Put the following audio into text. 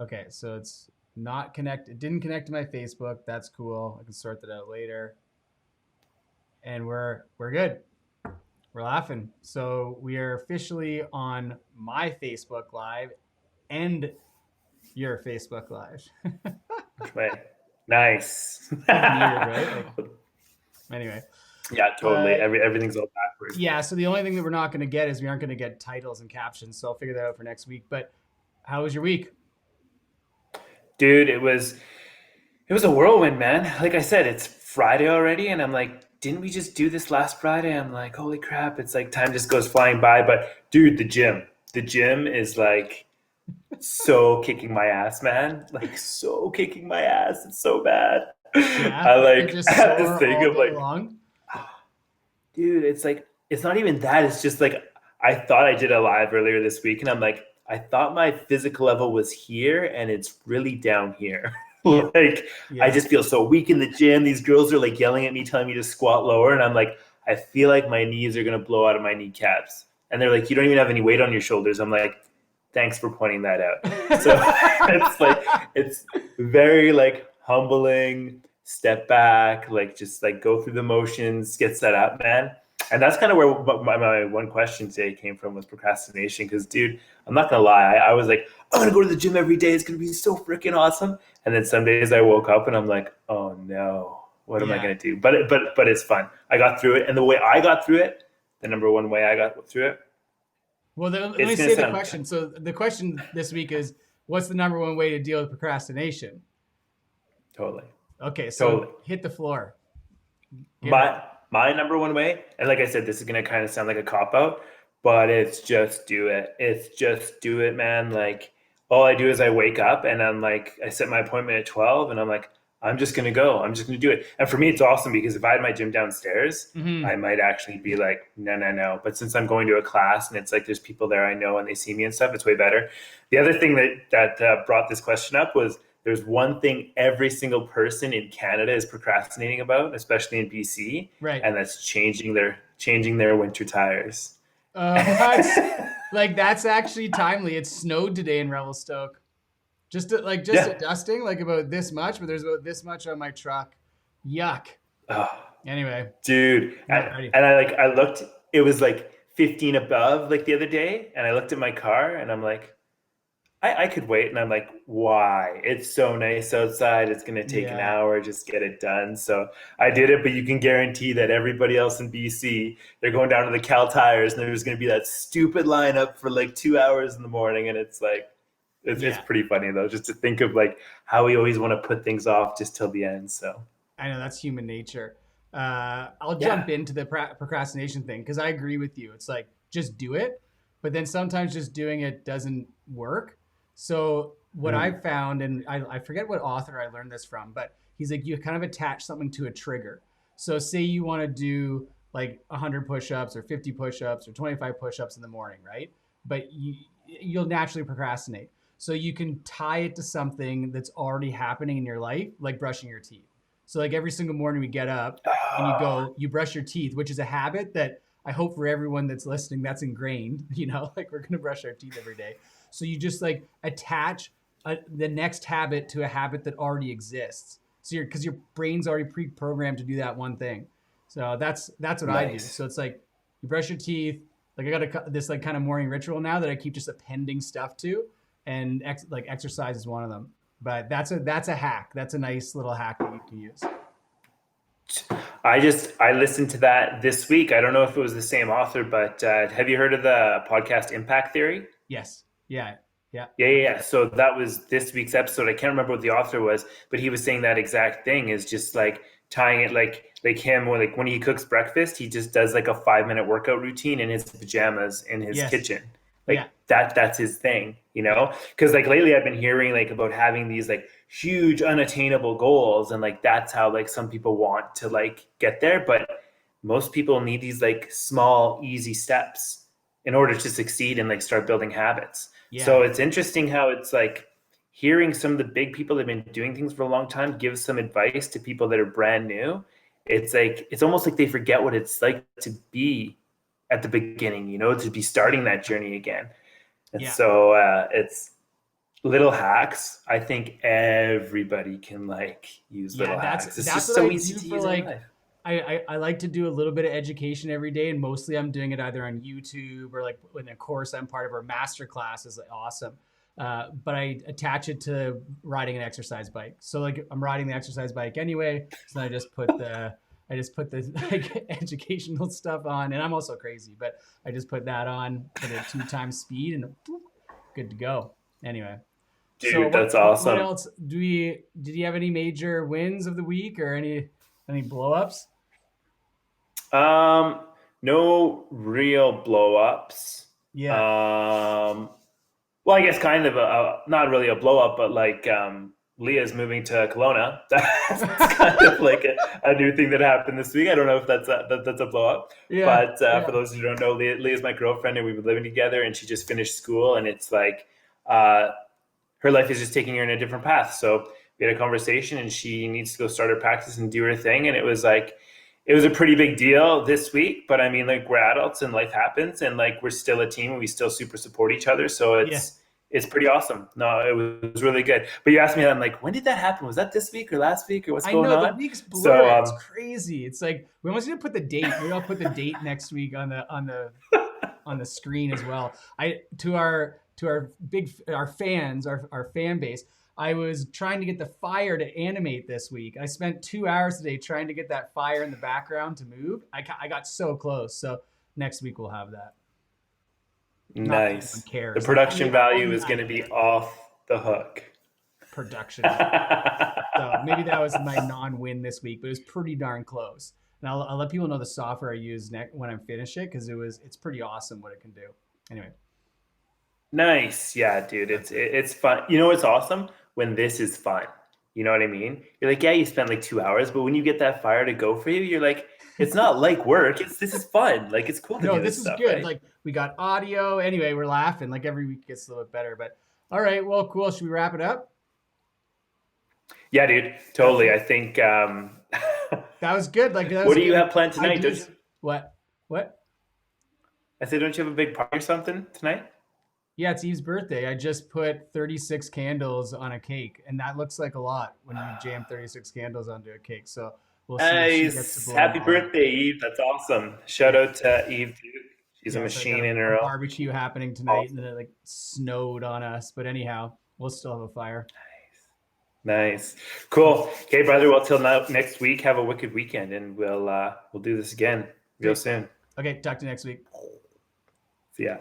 Okay, so it's not connect. It didn't connect to my Facebook. That's cool. I can sort that out later. And we're good. We're laughing. So we are officially on my Facebook Live and your Facebook Live. Which way? Nice. Weird, right? Like anyway. Yeah, totally. Uh Everything's all backwards. yeah, so the only thing that we're not going to get is we aren't going to get titles and captions. So I'll figure that out for next week. But how was your week? Dude, it was a whirlwind, man. Like I said, it's Friday already, and I'm like, didn't we just do this last Friday? I'm like, holy crap, it's like time just goes flying by. But dude, the gym is like so kicking my ass, man. Like so kicking my ass. It's so bad. Yeah, I you're like just have this sore thing all of day like, long. dude, it's like it's not even that. It's just like I thought I did a live earlier this week, and I'm like, I thought my physical level was here, and it's really down here. Yeah, Like I yeah, just feel so weak in the gym. These girls are like yelling at me, telling me to squat lower, and I'm like, I feel like my knees are gonna blow out of my kneecaps. And they're like, you don't even have any weight on your shoulders. I'm like, thanks for pointing that out. So it's like it's very like humbling, step back, like just like go through the motions, get set up, man. And that's kind of where my one question today came from was procrastination. Because, dude, I'm not gonna lie, I was like, I'm gonna go to the gym every day. It's gonna be so freaking awesome. And then some days I woke up and I'm like, oh no, what am I yeah. gonna do? But it's fun. I got through it, and the way I got through it, the number one way I got through it, Well, let me it's gonna say the sound question. So the question this week is, what's the number one way to deal with procrastination? totally, Okay, so totally. hit the floor. Give it. My number one way, and like I said, this is gonna kind of sound like a cop out, but it's just do it. It's just do it, man. Like all I do is I wake up and I'm like, I set my appointment at 12, and I'm like, I'm just gonna go. I'm just gonna do it. And for me, it's awesome because if I had my gym downstairs, I Mm-hmm. might actually be like, no, no, no. But since I'm going to a class and it's like there's people there I know and they see me and stuff, it's way better. The other thing that brought this question up was there's one thing every single person in Canada is procrastinating about, especially in BC, Right. and that's changing their winter tires. What? Like that's actually timely. It snowed today in Revelstoke. Just a Yeah. dusting, like about this much, but there's about this much on my truck. Yuck. Oh, Anyway, dude. not ready. And I looked, it was like 15 above like the other day, and I looked at my car and I'm like, I could wait. And I'm like, why? It's so nice outside. It's going to take an Yeah. hour. Just get it done. So I did it, but you can guarantee that everybody else in BC, they're going down to the Cal Tires and there's going to be that stupid lineup for like 2 hours in the morning. And it's like, it's Yeah. pretty funny though, just to think of like how we always want to put things off just till the end. So I know that's human nature. I'll yeah. jump into the procrastination thing because I agree with you. It's like just do it, but then sometimes just doing it doesn't work. So what Mm. I've found, and I forget what author I learned this from, but he's like you kind of attach something to a trigger. So say you want to do like 100 push-ups or 50 push-ups or 25 push-ups in the morning, right? But you'll naturally procrastinate. So you can tie it to something that's already happening in your life, like brushing your teeth. So like every single morning we get up and Ah, you brush your teeth, which is a habit that I hope for everyone that's listening that's ingrained, like we're going to brush our teeth every day. So you just like attach the next habit to a habit that already exists. So because your brain's already pre-programmed to do that one thing. So that's what I do. nice. So it's like you brush your teeth. Like I got this like kind of morning ritual now that I keep just appending stuff to, and like exercise is one of them. But that's a hack. That's a nice little hack that you can use. I listened to that this week. I don't know if it was the same author, but have you heard of the podcast Impact Theory? Yes. Yeah. Yeah. Yeah, For yeah, yeah. sure. So that was this week's episode. I can't remember what the author was, but he was saying that exact thing is just like tying it like him or like when he cooks breakfast, he just does like a 5 minute workout routine in his pajamas in his Yes. kitchen. Yeah. Like that's his thing, you Yeah. know? Because like lately I've been hearing like about having these like huge unattainable goals, and like that's how like some people want to like get there, but most people need these like small easy steps in order to succeed and like start building habits. Yeah. So it's interesting how it's like hearing some of the big people that have been doing things for a long time give some advice to people that are brand new. It's like it's almost like they forget what it's like to be at the beginning, to be starting that journey again. And Yeah. so it's little hacks. I think everybody can like use Yeah, little that's hacks. It's that's just what I so easy do to for use in like life. I like to do a little bit of education every day, and mostly I'm doing it either on YouTube or like in a course I'm part of or master class is like awesome. But I attach it to riding an exercise bike. So like I'm riding the exercise bike anyway, so then I just put the like educational stuff on, and I'm also crazy, but I just put that on, put it at 2 times speed, and boop, good to go. Anyway, so Dude, that's what awesome. else do we did you have any major wins of the week or any blow ups? Um, no real blow ups. Yeah. Um, well, I guess kind of not really a blow up, but like Leah's moving to Kelowna. That's kind of like a new thing that happened this week. I don't know if that's a blow up, Yeah. but for Yeah. those who don't know, Leah's my girlfriend, and we've been living together. And she just finished school, and it's like uh, her life is just taking her in a different path. So we had a conversation, and she needs to go start her practice and do her thing. And it was like, it was a pretty big deal this week. But I mean, like we're adults and life happens, and like we're still a team, and we still super support each other. So Yeah. it's pretty awesome. No, it was really good. But you asked me, I'm like, when did that happen? Was that this week or last week or what's I going know the on? weeks blur. So It's crazy. It's like we almost need to put the date. Maybe I'll put the date next week on the screen as well. I to our big our fans, our fan base. I was trying to get the fire to animate this week. I spent 2 hours today trying to get that fire in the background to move. I got so close. So next week we'll have that. Not that anyone nice. The cares. Like production value only is I going to be care. off the hook. Production value. So maybe that was my non-win this week, but it was pretty darn close. And I'll let people know the software I use next when I finish it because it's pretty awesome what it can do. Anyway, Nice. Yeah, dude. that's it. It's fun. You know what's awesome? When this is fun. You know what I mean? You're like, yeah, you spent like 2 hours, but when you get that fire to go for you, you're like, it's not like work. It's this is fun. Like it's cool to No, do this this is stuff, good. right? Like we got audio. Anyway, we're laughing. Like every week gets a little bit better. But all right, well, cool. Should we wrap it up? Yeah, dude. That's Totally. I it. think That was good. Like that what was do you good have planned tonight? Don't you, ideas. What? What? I said, don't you have a big party or something tonight? Yeah, it's Eve's birthday. I just put 36 candles on a cake, and that looks like a lot when you jam 36 candles onto a cake. So we'll see if she gets to Nice. blow them Happy all out. birthday, Eve. That's awesome. Shout Yeah. out to Eve, dude. She's a Yeah, so I got machine in a her own. barbecue happening tonight, and then it like snowed on us. But anyhow, we'll still have a fire. Nice. Cool. Okay, brother. Well, till now, next week, have a wicked weekend, and we'll do this again real Sweet. soon. Okay, talk to you next week. See ya.